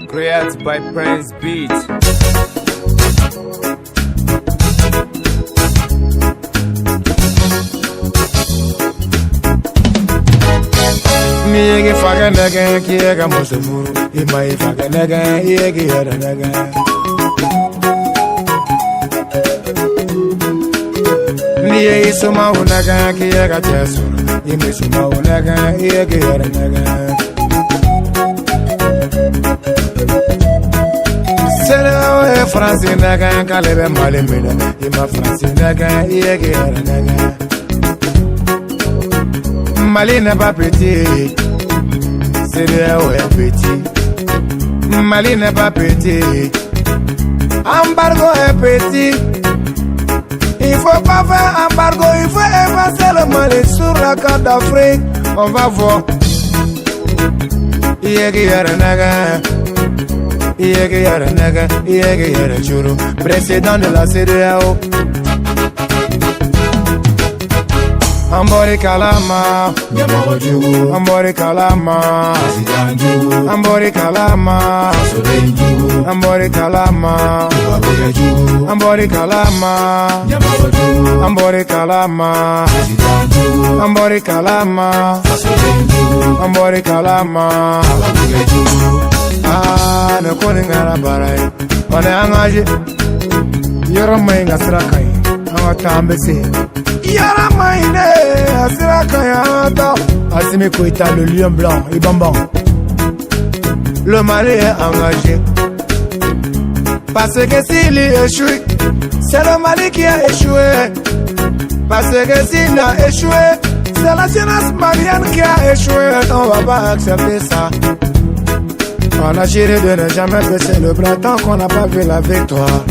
Created by Prince Beat. Nigga fucking nigga, kiega musafuru. He might fucking nigga, he get a nigga. Nigga isuma unaga, kiega chesura. He may suma unaga, he get a nigga. Selo France nigga, kalebe malimida. He ma France nigga, he get a nigga. Mali n'est pas petit, c'est est petit. Mali n'est pas petit, embargo est petit. Il faut pas faire embargo, il faut effacer le Mali sur la carte d'Afrique. On va voir. Président de la CEDEAO. Ambori kalama, Ambori kalama, Ambori kalama, Ambori kalama, Ambori kalama, Ambori kalama, Ambori kalama, Ambori kalama. Ah, ne koni ngara barai, on est engagé. Yoromai ngasrakai, on va t'embêter. Yara maine, asira kayata. Asimi Koïta, le lion blanc, Ibamban. Le Mali est engagé. Parce que s'il échoue, c'est le Mali qui a échoué. Parce que s'il a échoué, c'est la jeunesse malienne qui a échoué. On va pas accepter ça. On a géré de ne jamais baisser le bras tant qu'on n'a pas vu la victoire.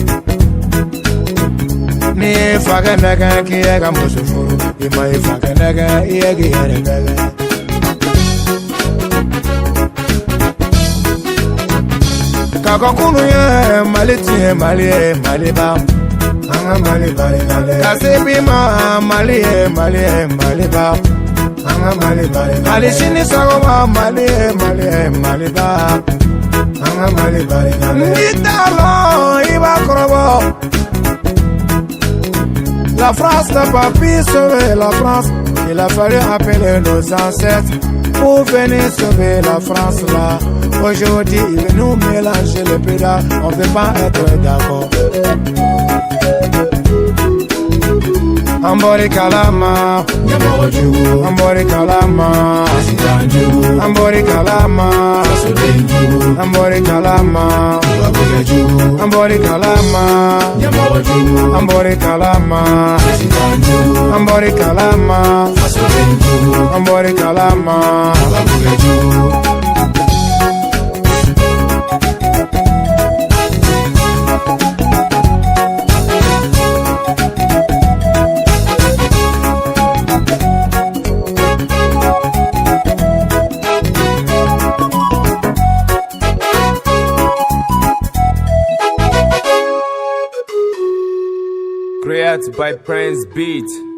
Ni faga naga kiega musufuru, ima faga naga iegi yare naga. Kakakunu ye maliti mali ba, anga mali bari nale. Kasebi ma mali ba, anga mali bari nale. Alishini sago ma mali ba, anga mali bari nale. Nitalo iba krobo. La France n'a pas pu sauver la France. Il a fallu appeler nos ancêtres pour venir sauver la France là. Aujourd'hui, ils nous mélangent les pédales. On ne peut pas être d'accord. Ambori kalama, Ambori kalama, Ambori kalama, Ambori kalama, Ambori kalama, Ambori kalama, Ambori kalama, Ambori kalama. Created by Prince Beat.